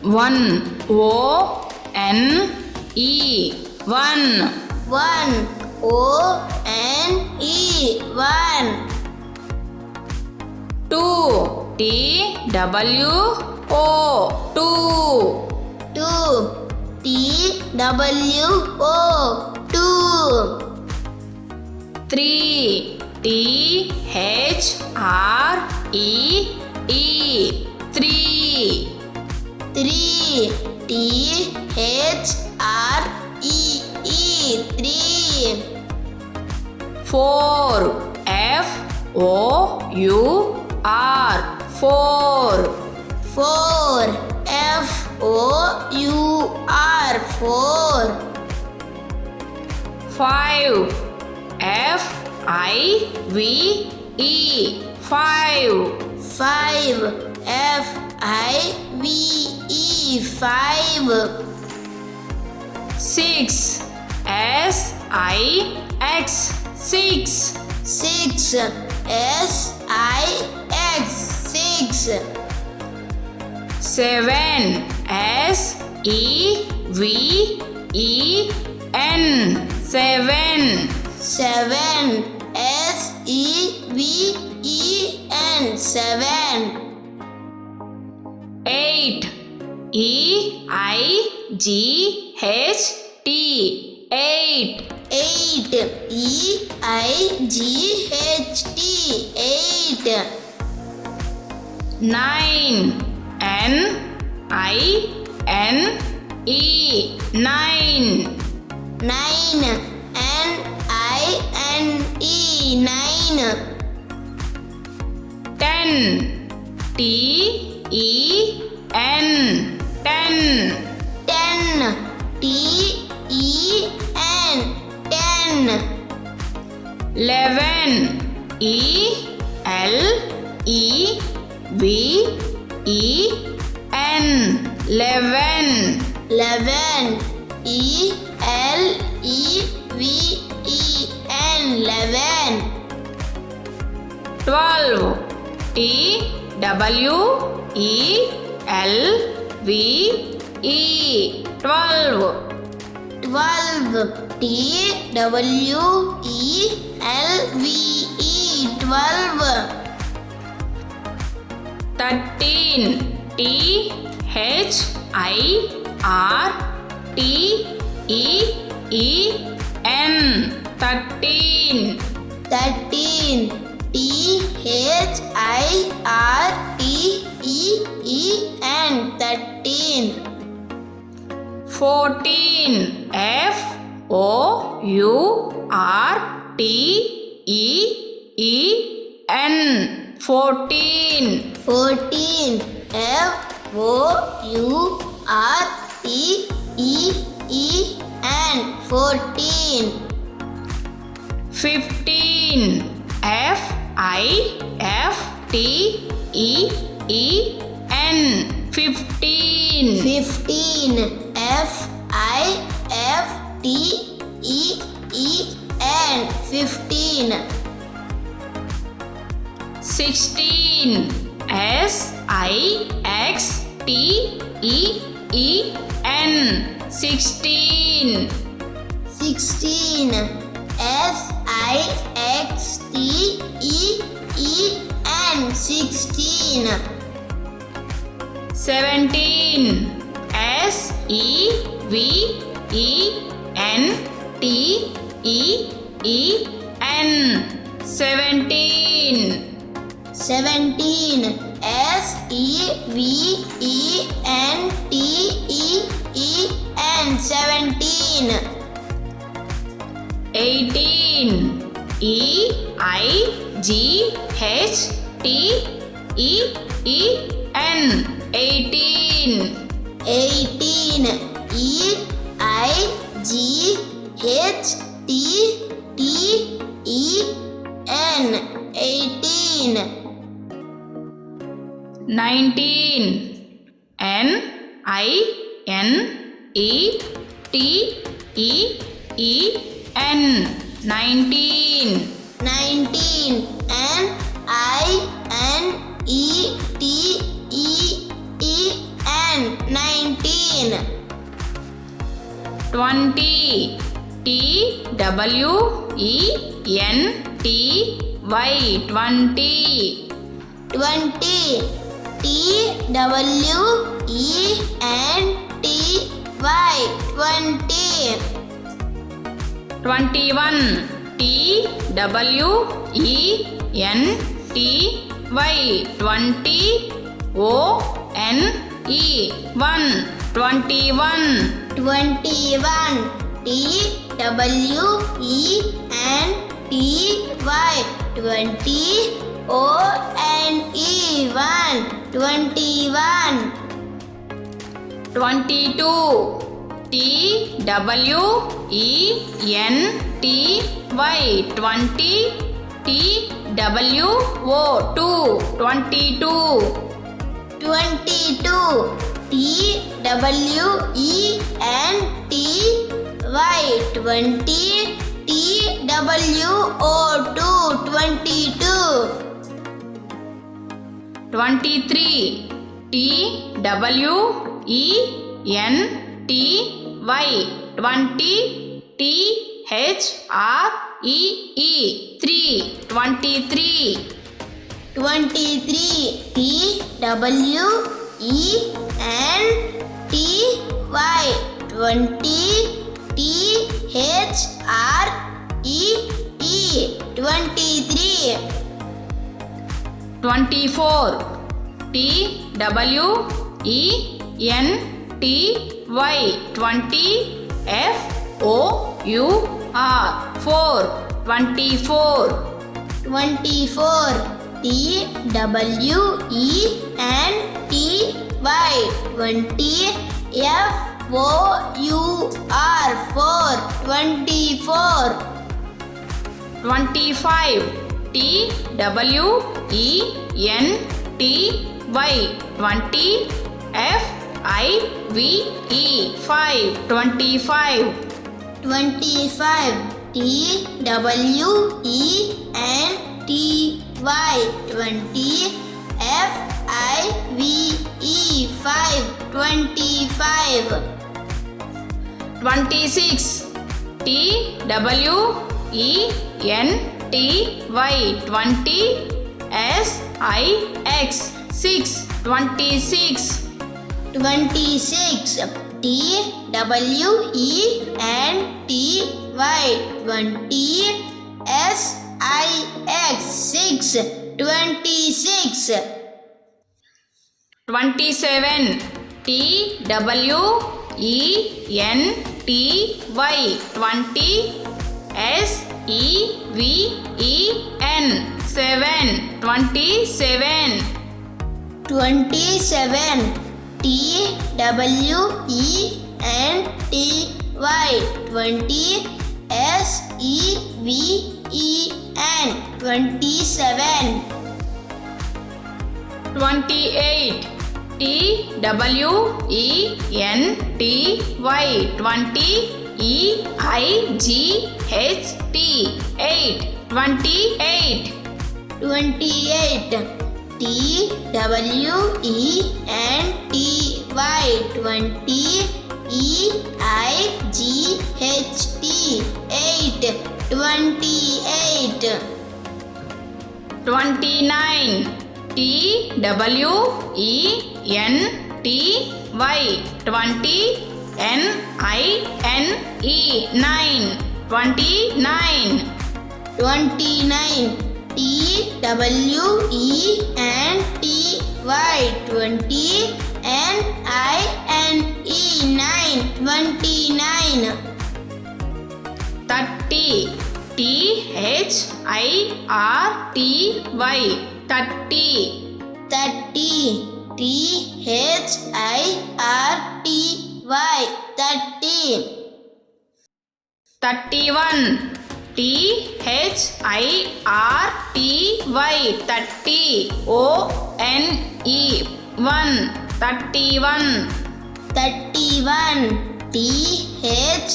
one. O-N-E, one. One. O-N-E, one. Two. T-W-O, two. Two. T-W-O, two. Three. T-H-R-E-E, three. Three. T-H-R-E-E, three. Four. F-O-U-R, four. Four. F-O-U-R, four. Five. F-I-V-E, five. Five. F-I-V-E, five. Six. S-I-X, six. Six. S-I-X, six. Seven. S-E-V-E-N, seven. Seven. S-E-V-E-N, seven. Eight. E-I-G-H-T, eight. Eight. E-I-G-H-T, eight. Nine. N-I-N-E, nine. Nine. N-I-N-E, nine. Ten. T-E-N, ten. Ten. T-E-N, ten. 11. E-L-E-V-E-N, 11. 11. E-L-E-V-E-N, 11. 12. T-W-E-L-V-E, 12. 12. T-W-E-L-V-E, 12. 13. T-H-I-R-T-E-E-N, 13. 13. T-H-I-R-T-E-E-N, 13. 14. F-O-U-R-T-E-E-N, 14. 14. F-O-U-R-T-E-E-N, 14. 15. F-I-F-T-E-E-N, 15. 15. F-I-F-T-E-E-N, 15. 16. S-I-X-T-E-E-N, 16. 16. S-I-X-T-E-E-N, 16. 17. S-E-V-E-N-T-E-E-N, 17. 17. S-E-V-E-N-T-E-E-N, 17. 18. E-I-G-H-T-E-E-N, 18. 18. E-I-G-H-T-T-E-N, 18. 19. N-I-N-E-T-E-E-N, 19. 19. N-I-N-E-T-E-E-N, 19. 20. TWENTY. 20. 20. TWENTY. 20. 21. TWENTY. 20. ONE. 1. 21. 21. TWENTY. 20. ONE. 1. 21. 22. TWENTY. 20. TWO2. 22. 22. TWENTY. 20. TWO2. 22. 23. TWENTY. 20. THREE. 3. 23. 23. TWENTY. 20. THREE. 23. 24. TWENTY. 20. FOUR. 4. 24. 24. TWENTY. 20. FOUR. 4. 24. 25. TWENTY. 20. FIVE. 5. 25. 25. TWENTY. 20. FIVE. 5. 25. 26. TWENTY. 20. SIX. 6. 26. 26. TWENTY. 20. SIX. 6. 26. 27. TWENTY. 20. SEVEN. 7. 27. 27. TWENTY. 20. SEVEN. 27. 28. TWENTY. 20. EIGHT. 8. 28. 28. TWENTY. 20. EIGHT. 8. 28. 29. TWENTY. 20. NINE. 9. 29. 29. TWENTY. 20. NINE. 9. 29. 30. THIRTY. 30. 30. THIRTY. 30. 31. THIRTY. 30. ONE. 1. 31. 31. THIRTY.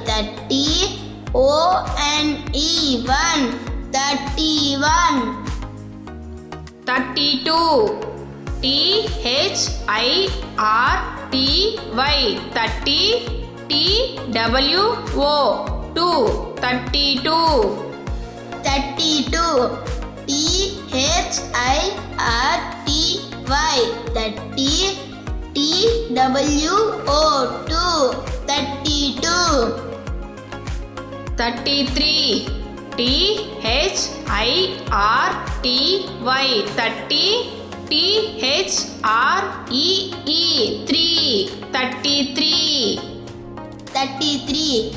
30. ONE. 1. 31. 32. THIRTY. 30 TWO 2 32 32 THIRTY 30 TWO 2 32 33 THIRTY 30 THREE 3 33 33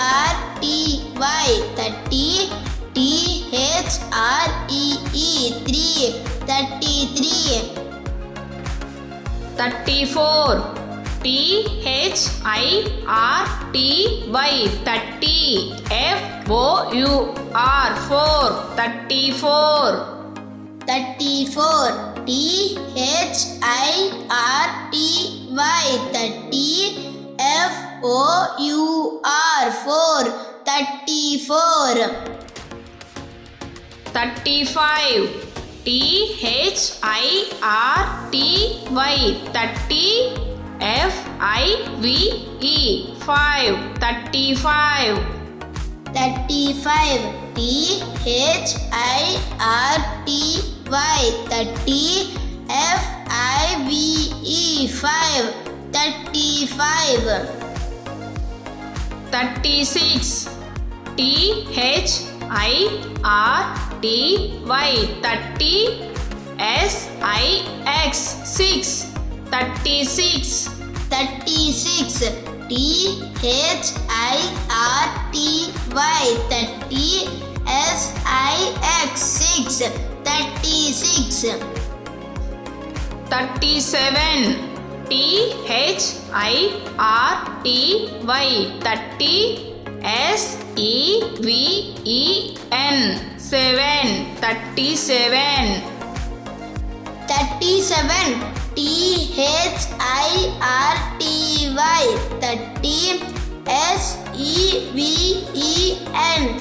THIRTY 30 THREE 3 33 34 THIRTY 30 FOUR 4 34 34 THIRTY 30 FOUR 4 34 35 THIRTY 30 FIVE 5 35 35 THIRTY 30 FIVE 5 35 36 THIRTY 30 SIX 6 36 36 THIRTY 30 SIX 6 36 37 THIRTY 30 SEVEN 7 37 37 THIRTY 30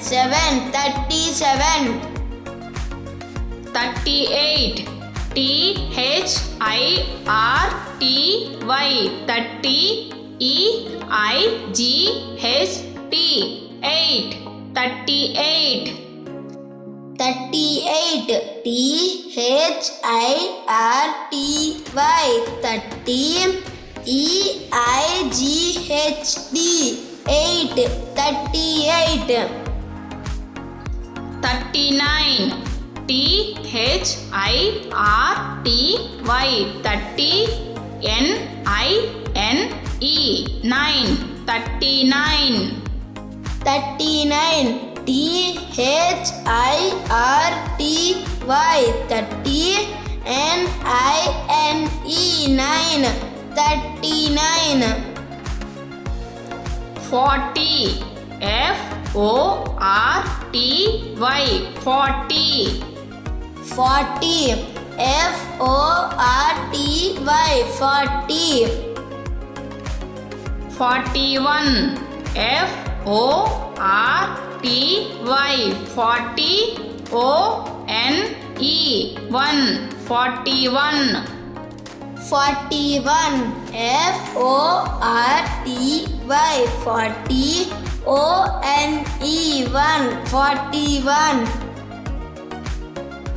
SEVEN 7 37 38 THIRTY 30 EIGHT 8 38 38 THIRTY 30 EIGHT 8 38 39 THIRTY 30 NINE 9 39 39 THIRTY 30 NINE 9 39 40 FORTY 40 40 FORTY 40 41 FORTY 40 ONE 1 41 41 FORTY 40 ONE 1 41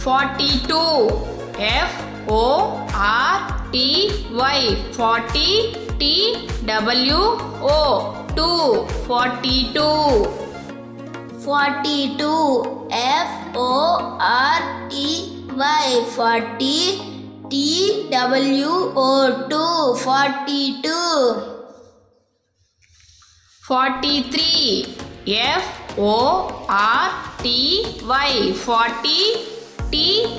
42 FORTY 40 TWO 2 42 42 FORTY 40 TWO 2 42 43 FORTY 40 THREE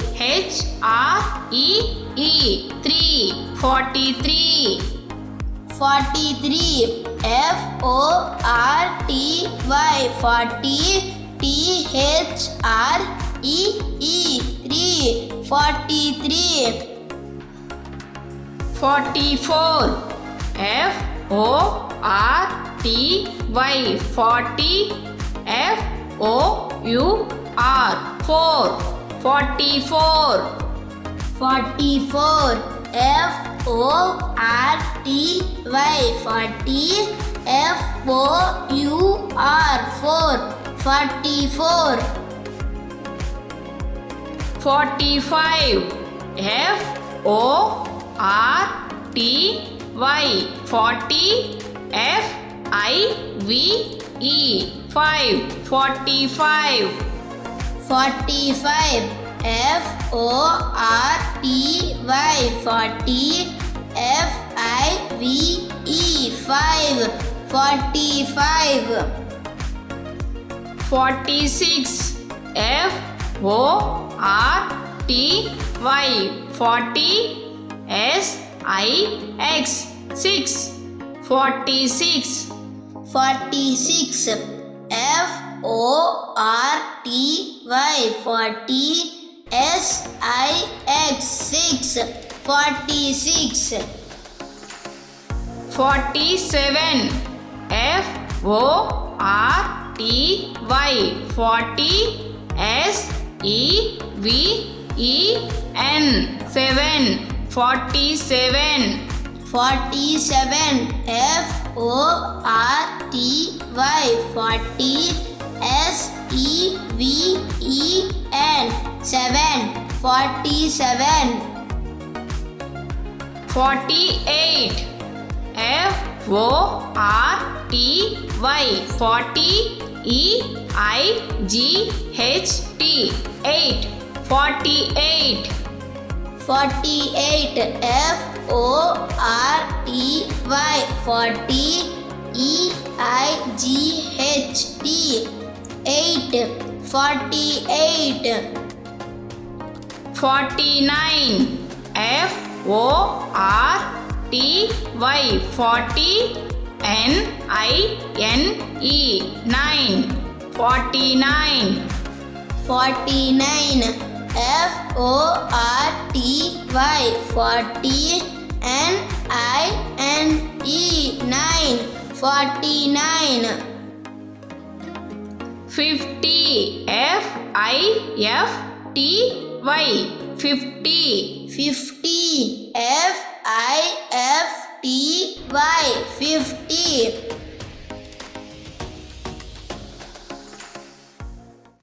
3 43 43 FORTY 40 THREE 3 43 44 FORTY 40 FOUR 4 44 44. F-O-R-T-Y. 40. F-O-U-R. 4. 44. 45. F-O-R-T-Y. 40. F-I-V-E. 5. 45. 45. F-O-R-T-Y. 40. F-I-V-E. 5. 45. 46. F-O-R-T-Y. 40. S-I-X. 6. 46. 46. F-O-R-T-Y. 40. S-I-X. 6. 46. 47. F-O-R-T-Y. 40. S-E-V-E-N. 7. 47. 47. F-O-R-T-Y. 40. S-E-V-E-N. 7. 47. 48. F-O-R-T-Y. 40. E-I-G-H-T. 8. 48. 48. F-O-R-T-Y. 40. E-I-G-H-T. 8. 48. 49. F-O-R-T-Y. 40. N-I-N-E. 9. 49. 49. F-O-R-T-Y. 40. N-I-N-E. 9. 49. 50. F-I-F-T-Y. 50. 50. F-I-F-T-Y. 50.